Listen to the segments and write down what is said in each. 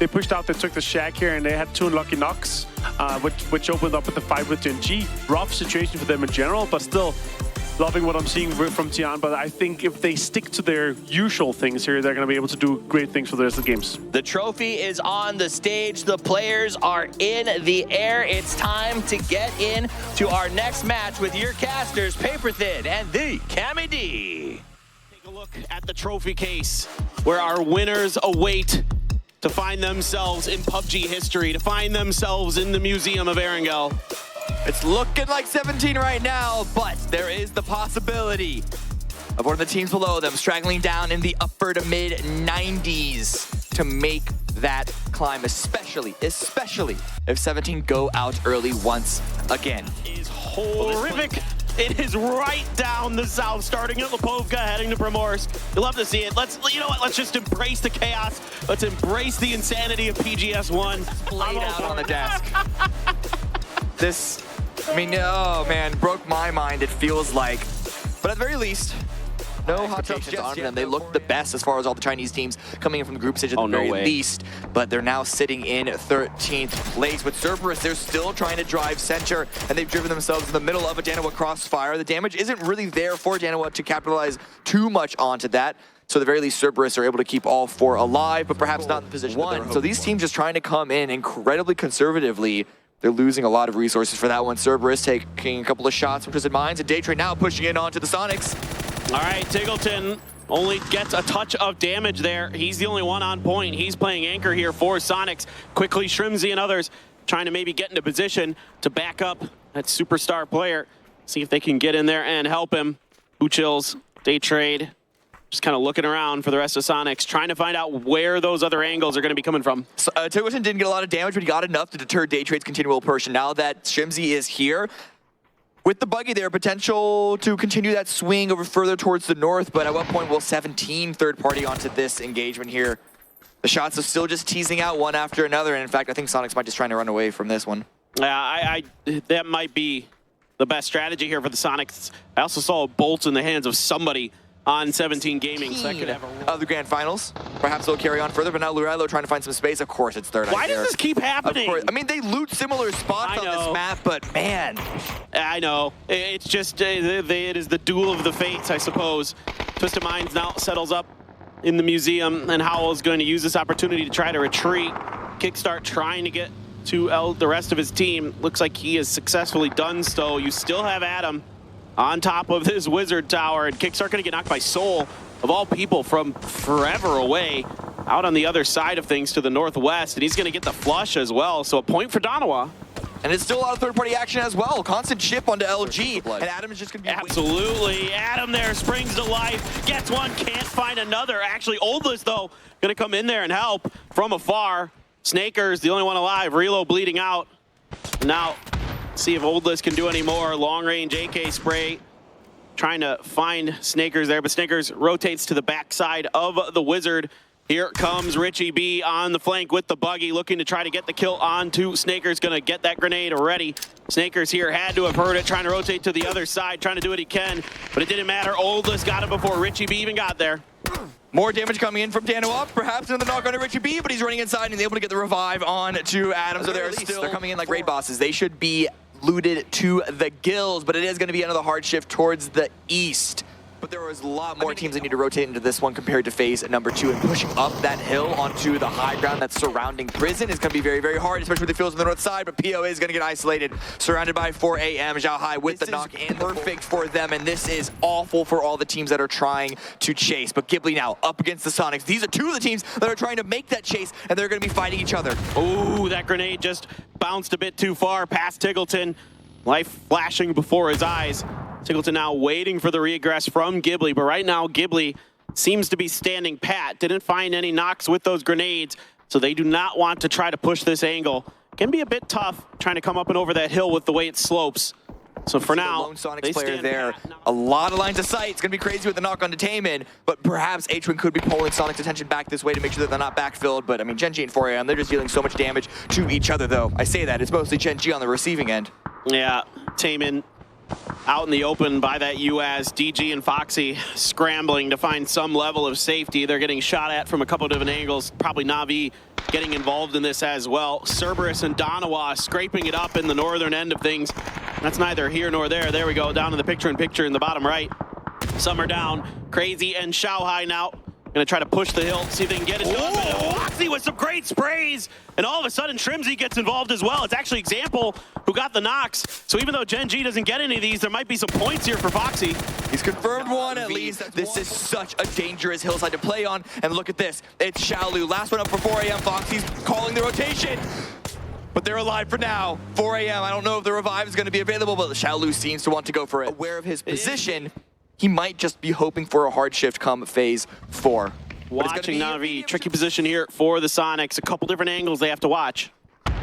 they pushed out, they took the shack here, and they had 2 unlucky knocks, which opened up with the fight with Gen.G. Rough situation for them in general, but still loving what I'm seeing from Tian. But I think if they stick to their usual things here, they're going to be able to do great things for the rest of the games. The trophy is on the stage. The players are in the air. It's time to get in to our next match with your casters, Paper Thin and the Cammy D. Take a look at the trophy case where our winners await to find themselves in PUBG history, to find themselves in the Museum of Erangel. It's looking like 17 right now, but there is the possibility of one of the teams below them straggling down in the upper to mid 90s to make that climb, especially if 17 go out early once again. Is horrific. It is right down the south, starting at Lipovka, heading to Primorsk. You'll love to see it. You know what? Let's just embrace the chaos. Let's embrace the insanity of PGS1. Laid out on the desk. This, I mean, oh man, broke my mind, it feels like. But at the very least, no hot tubs on them. They look the best as far as all the Chinese teams coming in from the group stage at the very least. But they're now sitting in 13th place. With Cerberus, they're still trying to drive center, and they've driven themselves in the middle of a Danawa crossfire. The damage isn't really there for Danawa to capitalize too much onto that. So at the very least, Cerberus are able to keep all 4 alive, but perhaps not in position one. So these teams just trying to come in incredibly conservatively. They're losing a lot of resources for that one. Cerberus taking a couple of shots from Twisted Minds, and Daytrade now pushing in onto the Sonics. All right, Tiggleton only gets a touch of damage there. He's the only one on point. He's playing anchor here for Sonics. Quickly, Shrimzy and others trying to maybe get into position to back up that superstar player. See if they can get in there and help him. Uchills, Daytrade, just kind of looking around for the rest of Sonics, trying to find out where those other angles are going to be coming from. So, Tiggleton didn't get a lot of damage, but he got enough to deter Daytrade's continual push. And now that Shrimzy is here, with the buggy there, potential to continue that swing over further towards the north, but at what point will 17 third party onto this engagement here? The shots are still just teasing out one after another, and in fact, I think Sonics might just trying to run away from this one. Yeah, that might be the best strategy here for the Sonics. I also saw a bolt in the hands of somebody on 17 Gaming, so that could have a... of the grand finals. Perhaps they'll carry on further, but now Lurello trying to find some space. Of course, it's third. Why does this keep happening? Of course. I mean, they loot similar spots on this map, but man. I know. It's just, it is the duel of the fates, I suppose. Twisted Minds now settles up in the museum, and Howell is going to use this opportunity to try to retreat. Kickstart trying to get to the rest of his team. Looks like he has successfully done so. You still have Adam on top of his wizard tower, and Kickstart gonna get knocked by Soul, of all people, from forever away, out on the other side of things to the northwest, and he's gonna get the flush as well, so a point for Danawa. And it's still a lot of third-party action as well. Constant chip onto LG, and Adam is just gonna be... Absolutely, Adam there springs to life, gets one, can't find another. Actually, Oldless, though, gonna come in there and help from afar. Snakers, the only one alive, Relo bleeding out. Now, see if Oldless can do any more. Long-range AK spray, trying to find Snakers there, but Snakers rotates to the backside of the Wizard. Here comes Richie B on the flank with the buggy, looking to try to get the kill onto Snakers. Gonna get that grenade ready. Snakers here had to have heard it, trying to rotate to the other side, trying to do what he can, but it didn't matter. Oldless got it before Richie B even got there. More damage coming in from Danawa, perhaps another knock on to Richie B, but he's running inside and able to get the revive on to Adam. So they're coming in like raid bosses. They should be looted to the gills, but it is going to be another hard shift towards the east. But there was a lot more teams that need to rotate into this one compared to phase number 2, and pushing up that hill onto the high ground that's surrounding prison is going to be very, very hard, especially with the fields on the north side. But PO is going to get isolated, surrounded by 4 AM. Zhao Hai with the knock, and perfect for them, and this is awful for all the teams that are trying to chase. But Ghibli now up against the Sonics. These are 2 of the teams that are trying to make that chase, and they're going to be fighting each other. Ooh, that grenade just bounced a bit too far past Tiggleton. Life flashing before his eyes. Tiggleton now waiting for the regress from Ghibli, but right now Ghibli seems to be standing pat. Didn't find any knocks with those grenades, so they do not want to try to push this angle. Can be a bit tough trying to come up and over that hill with the way it slopes. So for now, lone Sonics player there. A lot of lines of sight. It's going to be crazy with the knock on to Taemin, but perhaps H-Wing could be pulling Sonic's attention back this way to make sure that they're not backfilled. But I mean, Gen.G and 4AM, they're just dealing so much damage to each other, though. I say that, it's mostly Gen.G on the receiving end. Yeah, Taemin out in the open by that US. DG and Foxy scrambling to find some level of safety. They're getting shot at from a couple of different angles. Probably Na'Vi getting involved in this as well. Cerberus and Donawa scraping it up in the northern end of things. That's neither here nor there. There we go, down in the picture in the bottom right. Some are down. Crazy and Shanghai now. Gonna try to push the hill, see if they can get it done. Foxy with some great sprays, and all of a sudden Shrimzy gets involved as well. It's actually Example who got the knocks. So even though Gen G doesn't get any of these, there might be some points here for Foxy. He's confirmed one at least. This is such a dangerous hillside to play on. And look at this, it's Xiaolu. Last one up for 4 a.m. Foxy's calling the rotation. But they're alive for now. 4 a.m. I don't know if the revive is going to be available, but Xiaolu seems to want to go for it. Aware of his position, he might just be hoping for a hard shift come phase 4. Watching Na'Vi, tricky position here for the Sonics. A couple different angles they have to watch.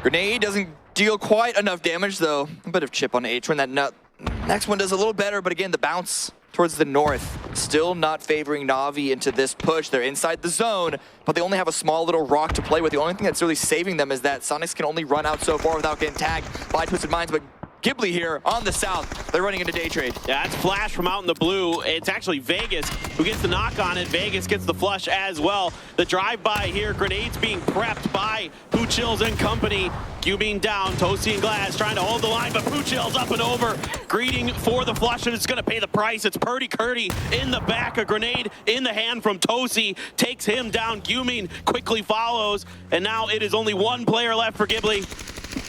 Grenade doesn't deal quite enough damage though. A bit of chip on H1. That next one does a little better, but again, the bounce towards the north still not favoring Na'Vi into this push. They're inside the zone, but they only have a small little rock to play with. The only thing that's really saving them is that Sonics can only run out so far without getting tagged by Twisted Minds, but Ghibli here on the south. They're running into day trade. Yeah, that's Flash from out in the blue. It's actually Vegas who gets the knock on it. Vegas gets the flush as well. The drive-by here, grenades being prepped by Poochills and company. Cubing down, Toasty and Glass trying to hold the line, but Poochills up and over, greeting for the flush, and it's gonna pay the price. It's Purdy Curdy in the back, a grenade in the hand from Toasty, takes him down. Guming quickly follows, and now it is only one player left for Ghibli.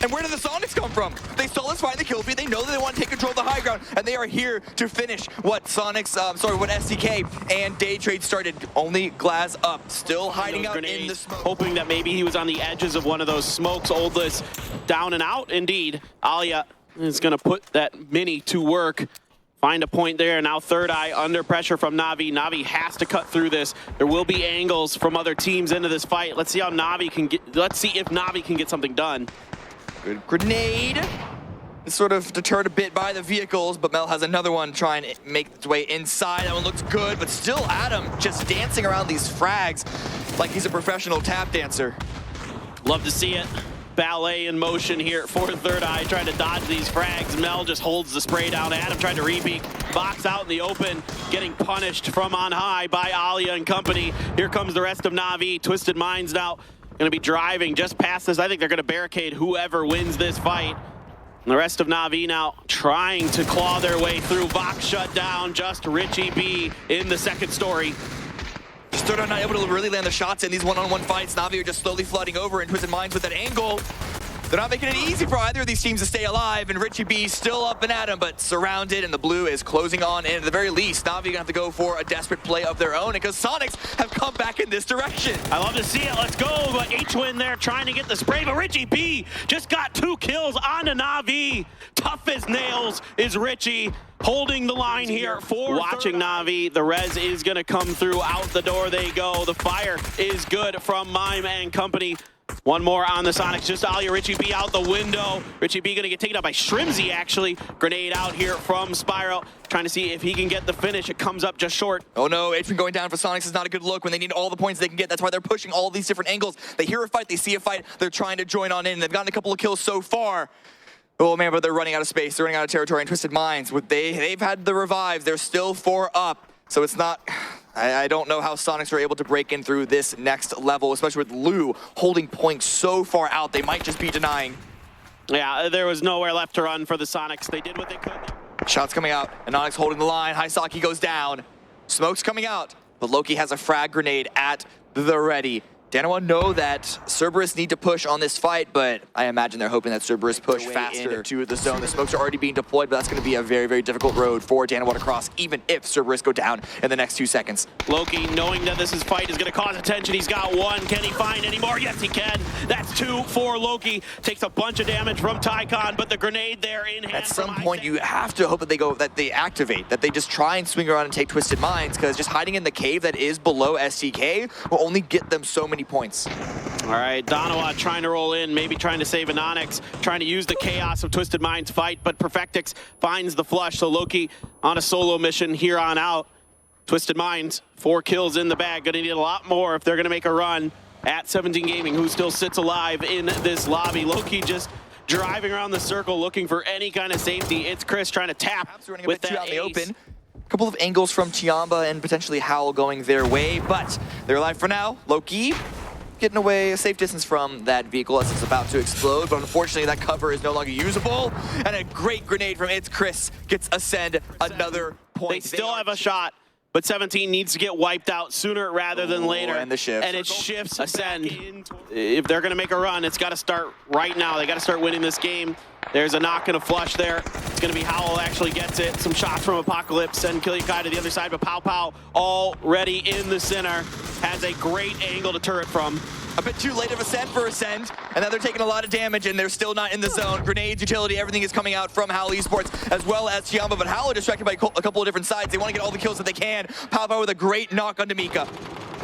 And where did the Sonics come from? They saw us find the kill feed. They know that they want to take control of the high ground, and they are here to finish what what SDK and Day Trade started. Only Glass up, still hiding out in the smoke. Hoping that maybe he was on the edges of one of those smokes. Oldless down and out, indeed. Alia is gonna put that mini to work. Find a point there. Now Third Eye under pressure from Na'Vi. Na'Vi has to cut through this. There will be angles from other teams into this fight. Let's see how Na'Vi can get. Let's see if Na'Vi can get something done. Good grenade. It's sort of deterred a bit by the vehicles, but Mel has another one trying to make its way inside. That one looks good, but still Adam just dancing around these frags like he's a professional tap dancer. Love to see it. Ballet in motion here for Third Eye, trying to dodge these frags. Mel just holds the spray down. Adam trying to re-peek, box out in the open, getting punished from on high by Alia and company. Here comes the rest of Na'Vi. Twisted Minds now going to be driving just past this. I think they're going to barricade whoever wins this fight. And the rest of Na'Vi now trying to claw their way through. Vox shut down, just Richie B in the second story. Just Third Eye not able to really land the shots in these one-on-one fights. Na'Vi are just slowly flooding over, and Twisted Minds with that angle. They're not making it easy for either of these teams to stay alive, and Richie B still up and at him, but surrounded, and the blue is closing on in. At the very least, Na'Vi gonna have to go for a desperate play of their own, because Sonics have come back in this direction. I love to see it. Let's go. But H-Win there trying to get the spray, but Richie B just got 2 kills on the Na'Vi. Tough as nails is Richie. Holding the line here for watching Na'Vi. The res is going to come through. Out the door they go. The fire is good from Mime and company. One more on the Sonics. Just Alia. Richie B out the window. Richie B going to get taken out by Shrimzy, actually. Grenade out here from Spiral. Trying to see if he can get the finish. It comes up just short. Oh no, H-Win going down for Sonics is not a good look when they need all the points they can get. That's why they're pushing all these different angles. They hear a fight, they see a fight, they're trying to join on in. They've gotten a couple of kills so far. Oh man, but they're running out of space. They're running out of territory, and Twisted Minds, they've had the revives. They're still 4 up. So it's not, I don't know how Sonics are able to break in through this next level, especially with Lou holding points so far out. They might just be denying. Yeah, there was nowhere left to run for the Sonics. They did what they could. Shots coming out, Anonix holding the line. Haisaki goes down. Smoke's coming out, but Loki has a frag grenade at the ready. Danawa know that Cerberus need to push on this fight, but I imagine they're hoping that Cerberus push faster into the zone. The smokes are already being deployed, but that's going to be a very, very difficult road for Danawa to cross, even if Cerberus go down in the next 2 seconds. Loki, knowing that this fight is going to cause attention, he's got 1. Can he find any more? Yes, he can. That's 2 for Loki. Takes a bunch of damage from Tycon, but the grenade there in hand. At some point, you have to hope that they activate, that they just try and swing around and take Twisted Minds, because just hiding in the cave that is below STK will only get them so many points. All right, Donawa trying to roll in, maybe trying to save Anonix, trying to use the chaos of Twisted Minds fight, but Perfectix finds the flush, so Loki on a solo mission here on out. Twisted Minds, 4 kills in the bag, gonna need a lot more if they're gonna make a run at 17 Gaming, who still sits alive in this lobby. Loki just driving around the circle looking for any kind of safety. It's Chris trying to tap with that out in the ace. open. A couple of angles from Tiamba and potentially Howl going their way, but they're alive for now. Loki getting away a safe distance from that vehicle as it's about to explode, but unfortunately that cover is no longer usable. And a great grenade from It's Chris gets Ascend another point. They still have a shot, but 17 needs to get wiped out sooner rather than later. And the shift. And it shifts Ascend. If they're going to make a run, it's got to start right now. They got to start winning this game. There's a knock and a flush there. It's going to be Howl actually gets it. Some shots from Apocalypse. Send Killiakai to the other side, but Pow Pow already in the center. Has a great angle to turret from. A bit too late of Ascend for Ascend, and now they're taking a lot of damage, and they're still not in the zone. Grenades, utility, everything is coming out from Howl Esports, as well as Tiamba, but Howl are distracted by a couple of different sides. They want to get all the kills that they can. Pow Pow with a great knock onto Mika.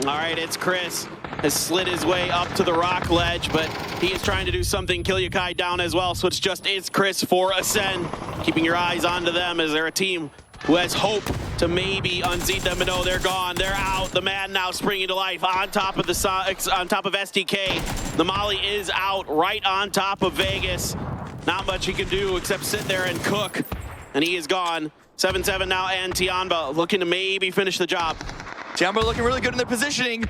All right, It's Chris has slid his way up to the rock ledge, but he is trying to do something. Killiakai down as well, so it's just It's Chris for Ascend. Keeping your eyes onto them as they're a team who has hope to maybe unseat them, but no, they're gone. They're out. The man now springing to life on top of SDK. The Molly is out right on top of Vegas. Not much he can do except sit there and cook, and he is gone. 7-7 now, and Tiamba looking to maybe finish the job. Tiamba looking really good in their positioning.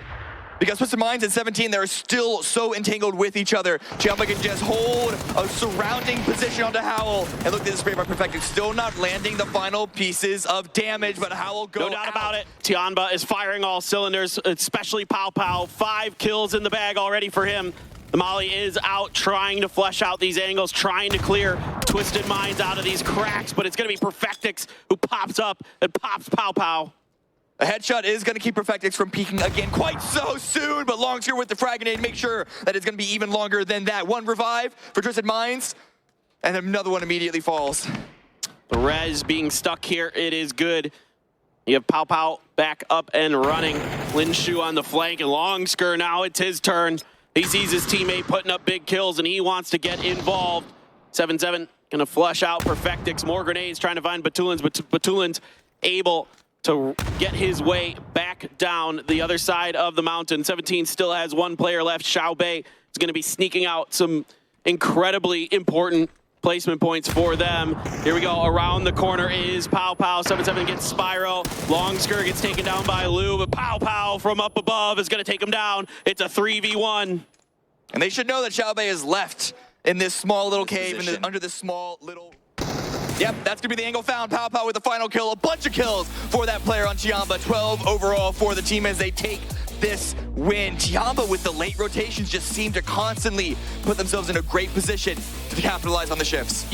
Because Twisted Minds at 17, they're still so entangled with each other. Tiamba can just hold a surrounding position onto Howl. And look at this spray by Perfected, still not landing the final pieces of damage, but Howl goes No doubt about it. Tiamba is firing all cylinders, especially Pow Pow. 5 kills in the bag already for him. The Molly is out trying to flesh out these angles, trying to clear Twisted Minds out of these cracks, but it's going to be Perfectix who pops up and pops Pow Pow. A headshot is going to keep Perfectix from peeking again quite so soon, but Longseer with the frag grenade, make sure that it's going to be even longer than that. One revive for Twisted Minds, and another one immediately falls. The res being stuck here, it is good. You have Pow Pow back up and running. Linshu on the flank, and Longsker now, it's his turn. He sees his teammate putting up big kills, and he wants to get involved. 7-7 gonna flush out Perfectix. More grenades trying to find Batulins, but Batulin's able to get his way back down the other side of the mountain. 17 still has one player left. Xiao Bei is going to be sneaking out some incredibly important placement points for them. Here we go. Around the corner is Pow Pow. 7-7 gets Spyro. Longsker gets taken down by Lou, but Pow Pow from up above is going to take him down. It's a 3v1. And they should know that Xiao Bei is left in this small little cave, under this small little... Yep, that's going to be the angle found. Pow Pow with the final kill. A bunch of kills for that player on Tiamba. 12 overall for the team as they take this win. Tiamba with the late rotations just seem to constantly put themselves in a great position to capitalize on the shifts.